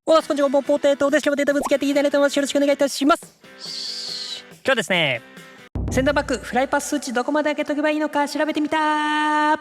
おはこんにちは、ポテトです。今日もデータぶつけていきたいと思います。よろしくお願いいたします。今日はですね、センターバックフライパス数値どこまで上げとけばいいのか調べてみた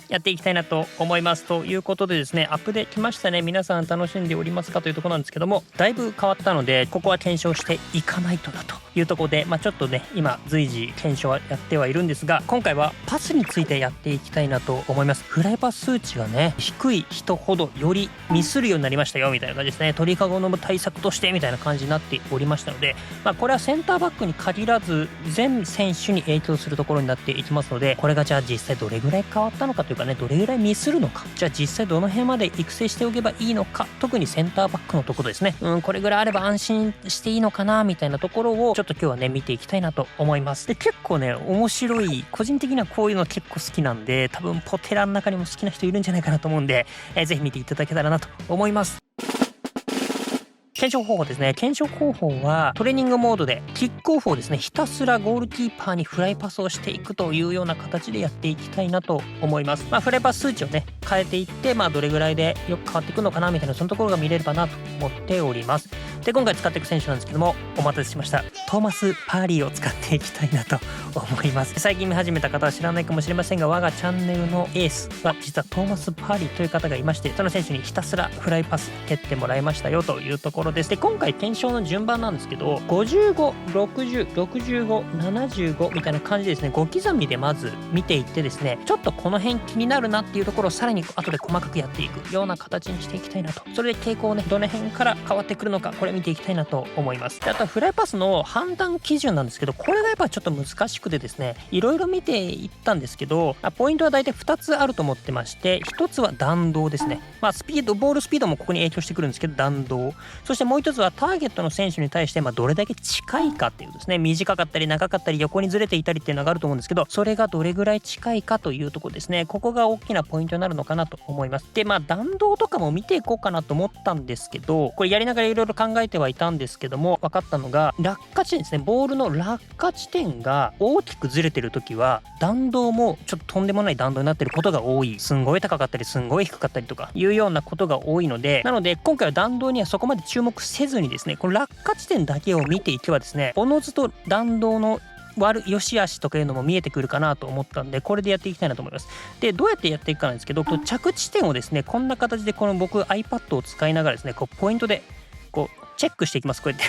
やっていきたいなと思いますということでですね、アップできましたね。皆さん楽しんでおりますかというところなんですけども、だいぶ変わったのでここは検証していかないとなというところで、ちょっとね今随時検証はやってはいるんですが、今回はパスについてやっていきたいなと思います。フライパス数値がね低い人ほどよりミスるようになりましたよみたいな感じですね。鳥かごの対策としてみたいな感じになっておりましたので、これはセンターバックに限らず全選手に影響するところになっていきますので、これがじゃあ実際どれぐらい変わったのかというかね、どれぐらいミスるのか、じゃあ実際どの辺まで育成しておけばいいのか、特にセンターバックのところですね。これぐらいあれば安心していいのかなみたいなところをちょっと今日はね見ていきたいなと思います。で、結構ね面白い、個人的にはこういうの結構好きなんで、多分ポテラの中にも好きな人いるんじゃないかなと思うんで、ぜひ見ていただけたらなと思います。検証方法ですね。検証方法はトレーニングモードでキックオフをですね、ひたすらゴールキーパーにフライパスをしていくというような形でやっていきたいなと思います。フライパス数値をね変えていって、どれぐらいでよく変わっていくのかなみたいな、そのところが見れればなと思っております。で、今回使っていく選手なんですけども、お待たせしました、トーマス・パーリーを使っていきたいなと思います。最近見始めた方は知らないかもしれませんが、我がチャンネルのエースは実はトーマス・パーリーという方がいまして、その選手にひたすらフライパス蹴ってもらいましたよというところです。で、今回検証の順番なんですけど、55、60、65、75みたいな感じでですね、5刻みでまず見ていってですね、ちょっとこの辺気になるなっていうところをさらに後で細かくやっていくような形にしていきたいなと。それで傾向をね、どの辺から変わってくるのか、これ見ていきたいなと思います。で、あとはフライパスの判断基準なんですけど、これがやっぱちょっと難しくてですね、いろいろ見ていったんですけど、ポイントは大体2つあると思ってまして、1つは弾道ですね。スピード、ボールスピードもここに影響してくるんですけど、弾道。そしてもう1つはターゲットの選手に対してどれだけ近いかっていうですね、短かったり長かったり横にずれていたりっていうのがあると思うんですけど、それがどれぐらい近いかというところですね。ここが大きなポイントになるのかなと思います。で、弾道とかも見ていこうかなと思ったんですけど、これやりながらいろいろ考えてはいたんですけども、分かったのが落下地点ですね。ボールの落下地点が大きくずれてる時は弾道もちょっととんでもない弾道になってることが多い。すんごい高かったりすんごい低かったりとかいうようなことが多いので、なので今回は弾道にはそこまで注目せずにですね、この落下地点だけを見ていけばですね、おのずと弾道の良し悪しとかいうのも見えてくるかなと思ったんで、これでやっていきたいなと思います。で、どうやってやっていくかなんですけど、着地点をですね、こんな形でこの僕 iPad を使いながらですね、ポイントでチェックしていきます。こうやって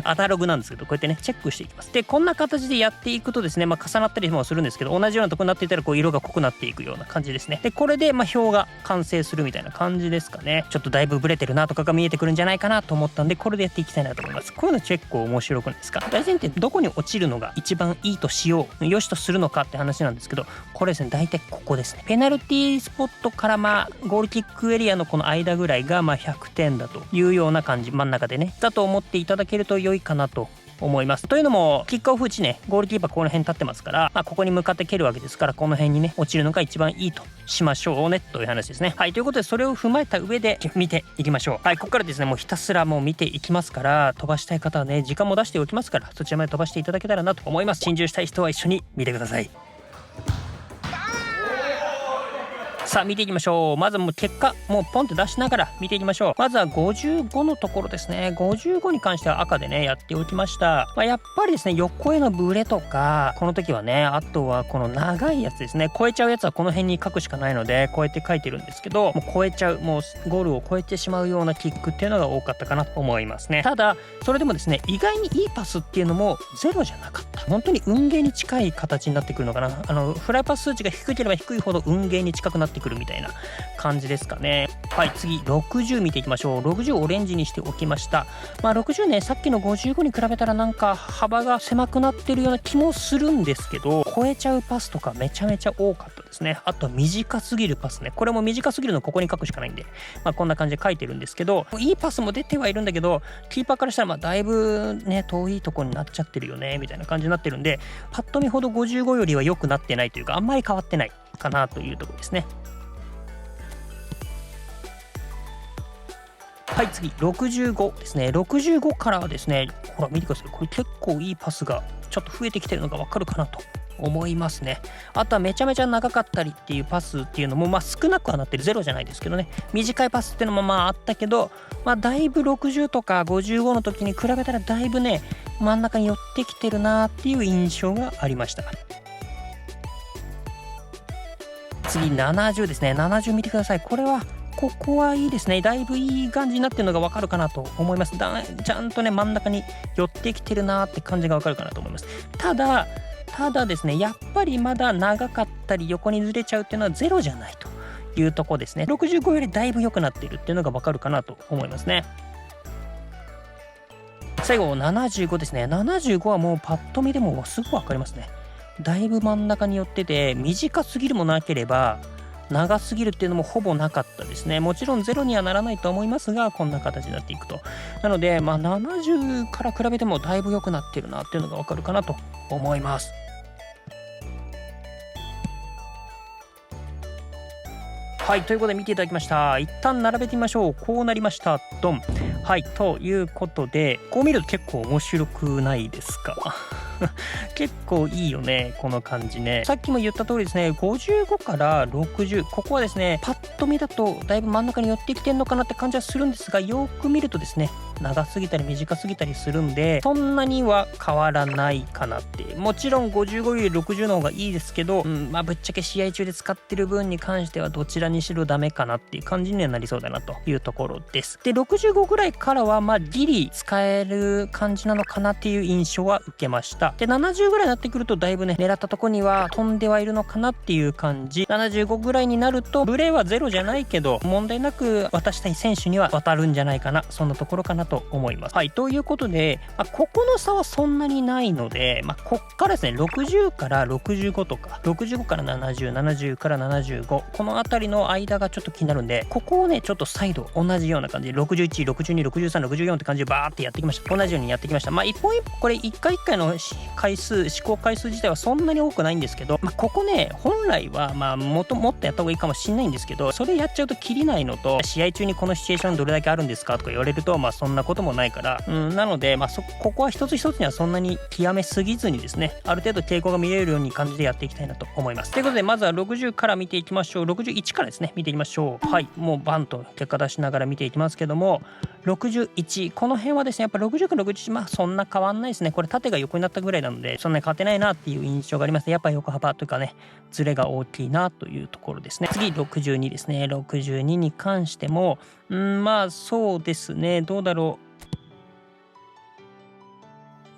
アナログなんですけど、こうやってねチェックしていきます。で、こんな形でやっていくとですね、重なったりもするんですけど、同じようなとこになっていたら色が濃くなっていくような感じですね。で、これで表が完成するみたいな感じですかね。ちょっとだいぶブレてるなとかが見えてくるんじゃないかなと思ったんで、これでやっていきたいなと思います。こういうの結構面白くないですか？大前提どこに落ちるのが一番いいとしよう、よしとするのかって話なんですけど、これですね、大体ここですね。ペナルティースポットからゴールキックエリアのこの間ぐらいが100点だというような感じ、真ん中でねだと思っていただけると良いかなと思います。というのもキックオフ地ね、ゴールキーパーこの辺立ってますから、ここに向かって蹴るわけですから、この辺にね落ちるのが一番いいとしましょうねという話ですね。はい、ということでそれを踏まえた上で見ていきましょう。はい、ここからですねもうひたすら見ていきますから、飛ばしたい方はね時間も出しておきますから、そちらまで飛ばしていただけたらなと思います。心中したい人は一緒に見てください。さあ見ていきましょう。まず結果ポンって出しながら見ていきましょう。まずは55のところですね。55に関しては赤でねやっておきました。やっぱりですね、横へのブレとかこの時はね、あとはこの長いやつですね、超えちゃうやつはこの辺に書くしかないのでこうやって書いてるんですけど、超えちゃう、ゴールを超えてしまうようなキックっていうのが多かったかなと思いますね。ただそれでもですね、意外にいいパスっていうのもゼロじゃなかった。本当に運ゲーに近い形になってくるのかな。フライパス数値が低ければ低いほど運ゲーに近くなってくるみたいな感じですかね。はい、次60見ていきましょう。60オレンジにしておきました。60ね、さっきの55に比べたらなんか幅が狭くなってるような気もするんですけど、超えちゃうパスとかめちゃめちゃ多かったですね。あと短すぎるパスね、これも短すぎるのここに書くしかないんで、こんな感じで書いてるんですけど、いいパスも出てはいるんだけど、キーパーからしたらだいぶね遠いとこになっちゃってるよねみたいな感じになってるんで、パッと見ほど55よりは良くなってないというか、あんまり変わってないかなというところですね。はい、次65ですね。65からはですね、ほら見てください。これ結構いいパスがちょっと増えてきてるのがわかるかなと思いますね。あとはめちゃめちゃ長かったりっていうパスっていうのも少なくはなってる、ゼロじゃないですけどね、短いパスっていうのもあったけど、だいぶ60とか55の時に比べたらだいぶね真ん中に寄ってきてるなっていう印象がありました。次70ですね。70見てください。ここはいいですね。だいぶいい感じになってるのがわかるかなと思います。ちゃんとね真ん中に寄ってきてるなって感じがわかるかなと思います。ただですね、やっぱりまだ長かったり横にずれちゃうっていうのはゼロじゃないというとこですね。65よりだいぶ良くなっているっていうのがわかるかなと思いますね。最後75ですね。75はもうパッと見でもすぐ分かりますね。だいぶ真ん中に寄ってて、短すぎるもなければ長すぎるっていうのもほぼなかったですね。もちろんゼロにはならないと思いますが、こんな形になっていくと。なので70から比べてもだいぶ良くなってるなっていうのが分かるかなと思います。はい、ということで見ていただきました。一旦並べてみましょう。こうなりました。ドン。はい、ということで、こう見ると結構面白くないですか？結構いいよね、この感じね。さっきも言った通りですね、55から60、ここはですね、パッと見だとだいぶ真ん中に寄ってきてんのかなって感じはするんですが、よく見るとですね、長すぎたり短すぎたりするんで、そんなには変わらないかなって。もちろん55より60の方がいいですけど、ぶっちゃけ試合中で使ってる分に関してはどちらにしろダメかなっていう感じにはなりそうだなというところです。で、65ぐらいからはギリ使える感じなのかなっていう印象は受けました。で、70ぐらいになってくるとだいぶね、狙ったとこには飛んではいるのかなっていう感じ。75ぐらいになるとブレはゼロじゃないけど問題なく渡したい選手には渡るんじゃないかな、そんなところかなと思います。はい、ということで、ここの差はそんなにないので、こっからですね、60から65とか65から70、70から75、この辺りの間がちょっと気になるんで、ここをねちょっと再度同じような感じで61、62、63、64って感じでバーってやってきました。同じようにやってきました。一本一本これ一回一回の試行回数自体はそんなに多くないんですけど、ここね本来はもっとやった方がいいかもしれないんですけど、それやっちゃうとキリないのと、試合中にこのシチュエーションどれだけあるんですかとか言われるとそんなこともないから、なのでここは一つ一つにはそんなに極めすぎずにですね、ある程度傾向が見れるように感じでやっていきたいなと思います。ということでまずは60から見ていきましょう。61からですね見ていきましょう。はい、もうバンと結果出しながら見ていきますけども、61、この辺はですねやっぱ60から61、そんな変わんないですね。これ縦が横になったぐらいなのでそんなに勝てないなっていう印象がありますね。やっぱ横幅というかねズレが大きいなというところですね。次62ですね。62に関してもそうですね、どうだろう、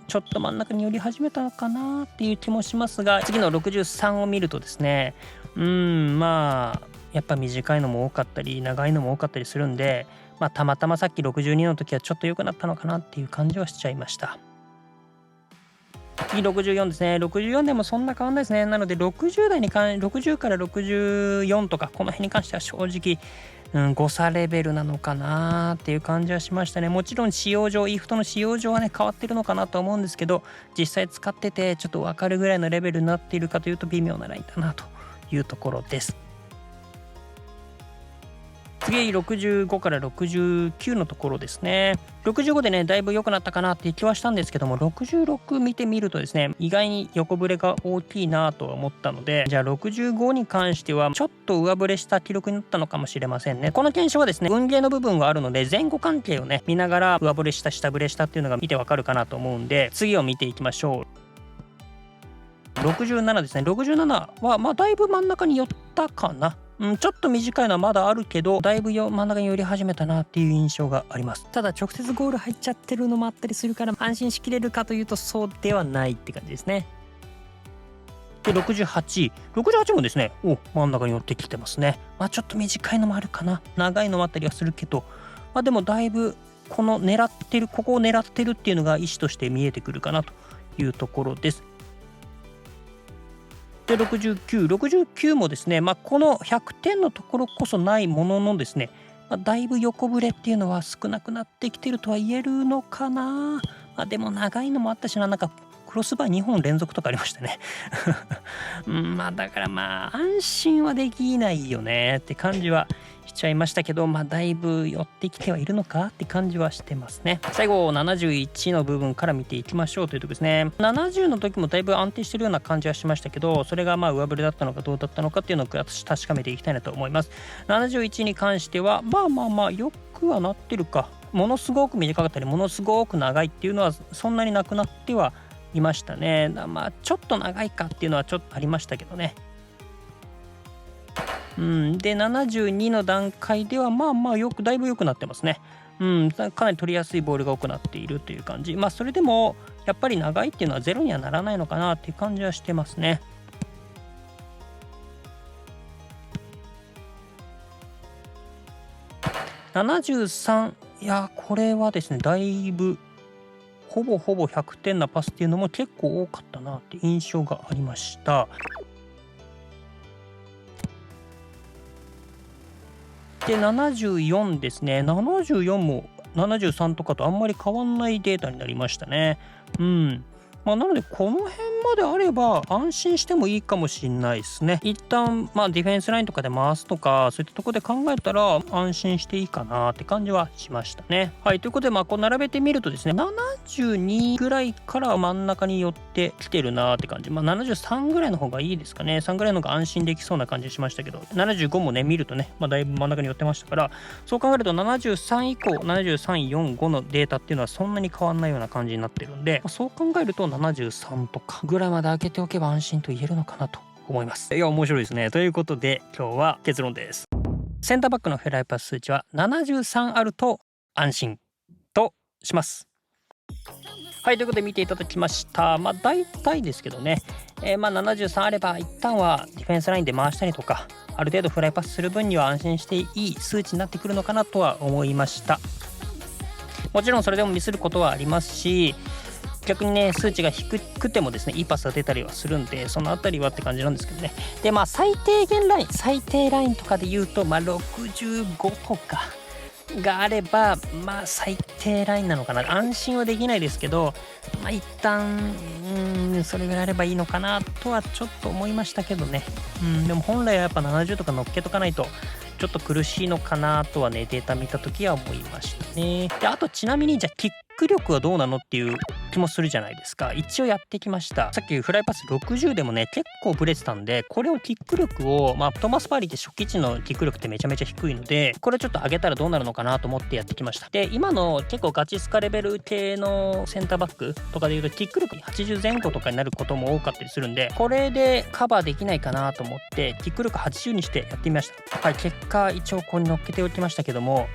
ちょっと真ん中に寄り始めたのかなっていう気もしますが、次の63を見るとですね、やっぱ短いのも多かったり長いのも多かったりするんで、たまたまさっき62の時はちょっと良くなったのかなっていう感じはしちゃいました。次64ですね。64でもそんな変わんないですね。なので60から64とかこの辺に関しては正直誤差レベルなのかなっていう感じはしましたね。もちろん使用上、EFT の使用上はね変わってるのかなと思うんですけど、実際使っててちょっと分かるぐらいのレベルになっているかというと微妙なラインだなというところです。次65から69のところですね。65でねだいぶ良くなったかなっていう気はしたんですけども、66見てみるとですね意外に横ブレが大きいなとは思ったので、じゃあ65に関してはちょっと上ブレした記録になったのかもしれませんね。この検証はですね運ゲーの部分があるので前後関係をね見ながら上ブレした下ブレしたっていうのが見てわかるかなと思うんで、次を見ていきましょう。67ですね。67はだいぶ真ん中に寄ったかな。ちょっと短いのはまだあるけどだいぶ真ん中に寄り始めたなっていう印象があります。ただ直接ゴール入っちゃってるのもあったりするから安心しきれるかというとそうではないって感じですね。で68もですね真ん中に寄ってきてますね。ちょっと短いのもあるかな、長いのもあったりはするけど、でもだいぶここを狙ってるっていうのが意思として見えてくるかなというところです。で69もですねこの100点のところこそないもののですね、だいぶ横ブレっていうのは少なくなってきてるとは言えるのかな。でも長いのもあったしな、なんかクロスバー2本連続とかありましたねだから安心はできないよねって感じはしちゃいましたけど、だいぶ寄ってきてはいるのかって感じはしてますね。最後71の部分から見ていきましょうというとこですね。70の時もだいぶ安定してるような感じはしましたけど、それが上振れだったのかどうだったのかっていうのを私確かめていきたいなと思います。71に関してはよくはなってるか、ものすごく短かったりものすごく長いっていうのはそんなになくなってはいましたね。ちょっと長いかっていうのはちょっとありましたけどね。で72の段階ではだいぶ良くなってますね。かなり取りやすいボールが多くなっているという感じ。それでもやっぱり長いっていうのはゼロにはならないのかなっていう感じはしてますね。73、いやこれはですねだいぶほぼ100点なパスっていうのも結構多かったなって印象がありました。で74ですね。74も73とかとあんまり変わんないデータになりましたね。なのでこの辺まであれば安心してもいいかもしれないですね。一旦ディフェンスラインとかで回すとかそういったところで考えたら安心していいかなって感じはしましたね。はい、ということでこう並べてみるとですね、72ぐらいから真ん中に寄ってきてるなって感じ。73ぐらいの方がいいですかね。3ぐらいの方が安心できそうな感じしましたけど、75もね見るとねだいぶ真ん中に寄ってましたから、そう考えると73以降73、4、5のデータっていうのはそんなに変わんないような感じになってるんで、そう考えると73とかぐらいまで開けておけば安心と言えるのかなと思います。いや面白いですね。ということで今日は結論です。センターバックのフライパス数値は73あると安心とします。はい、ということで見ていただきました。大体ですけどね、73あれば一旦はディフェンスラインで回したりとかある程度フライパスする分には安心していい数値になってくるのかなとは思いました。もちろんそれでもミスることはありますし、逆にね数値が低くてもですねいいパスが出たりはするんで、そのあたりはって感じなんですけどね。で最低ラインとかで言うと65とかがあれば最低ラインなのかな。安心はできないですけど一旦それぐらいあればいいのかなとはちょっと思いましたけどね。でも本来はやっぱ70とか乗っけとかないとちょっと苦しいのかなとはねデータ見た時は思いましたね。であとちなみにじゃあキック力はどうなのっていう気もするじゃないですか。一応やってきました。さっきフライパス60でもね結構ブレてたんで、これをキック力をトーマス・パーリーって初期値のキック力ってめちゃめちゃ低いので、これちょっと上げたらどうなるのかなと思ってやってきました。で今の結構ガチスカレベル系のセンターバックとかでいうとキック力80前後とかになることも多かったりするんで、これでカバーできないかなと思ってキック力80にしてやってみました。はい、結果一応ここに乗っけておきましたけども、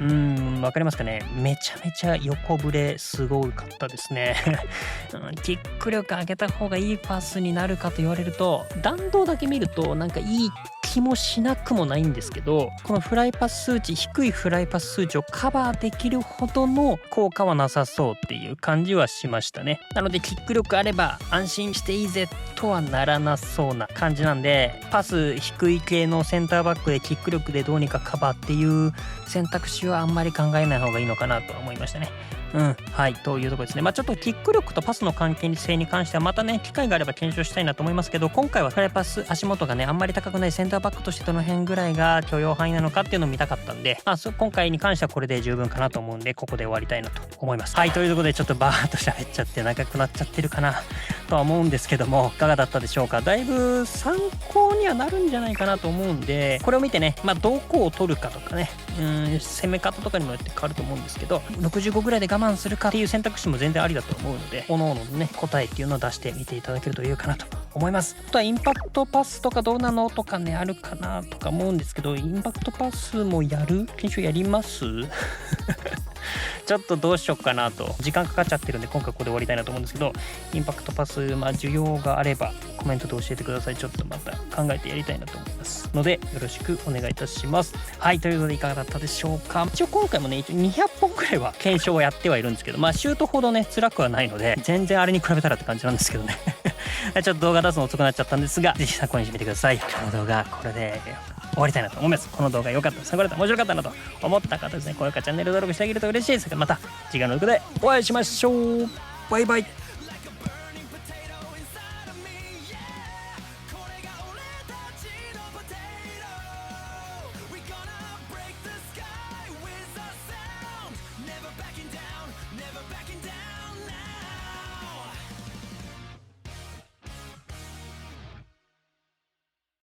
わかりますかね。めちゃめちゃ横ブレすごかったですねキック力上げた方がいいパスになるかと言われると、弾道だけ見るとなんかいい気もしなくもないんですけど、このフライパス数値、低いフライパス数値をカバーできるほどの効果はなさそうっていう感じはしましたね。なのでキック力あれば安心していいぜとはならなそうな感じなんで、パス低い系のセンターバックでキック力でどうにかカバーっていう選択肢はあんまり考えない方がいいのかなとは思いましたね。はい、というところですね。ちょっとキック力とパスの関係性に関してはまたね機会があれば検証したいなと思いますけど、今回はフライパス足元がねあんまり高くないセンターバックとしてどの辺ぐらいが許容範囲なのかっていうのを見たかったんで、今回に関してはこれで十分かなと思うんで、ここで終わりたいなと思います。はい、というところでちょっとバーッと喋っちゃって長くなっちゃってるかなとは思うんですけども、いかがだったでしょうか。だいぶ参考にはなるんじゃないかなと思うんで、これを見てねどこを取るかとかね、攻め方とかにもよって変わると思うんですけど、65ぐらいで我慢するかっていう選択肢も全然ありだと思うので、各々のね答えっていうのを出してみていただけるといいかなと思います。あとはインパクトパスとかどうなのとかねあるかなとか思うんですけど、インパクトパスも検証やりますちょっとどうしようかなと、時間かかっちゃってるんで今回ここで終わりたいなと思うんですけど、インパクトパス需要があればコメントで教えてください。ちょっとまた考えてやりたいなと思いますのでよろしくお願いいたします。はい、ということでいかがだったでしょうか。一応今回もね一応200本くらいは検証をやってはいるんですけど、シュートほどね辛くはないので全然あれに比べたらって感じなんですけどねちょっと動画出すの遅くなっちゃったんですが、ぜひ参考にしてみてください。今日の動画これで終わりたいなと思います。この動画良かった、参考になった、面白かったなと思った方ですね、高評価チャンネル登録してあげると嬉しいです。また次回の動画でお会いしましょう。バイバイ。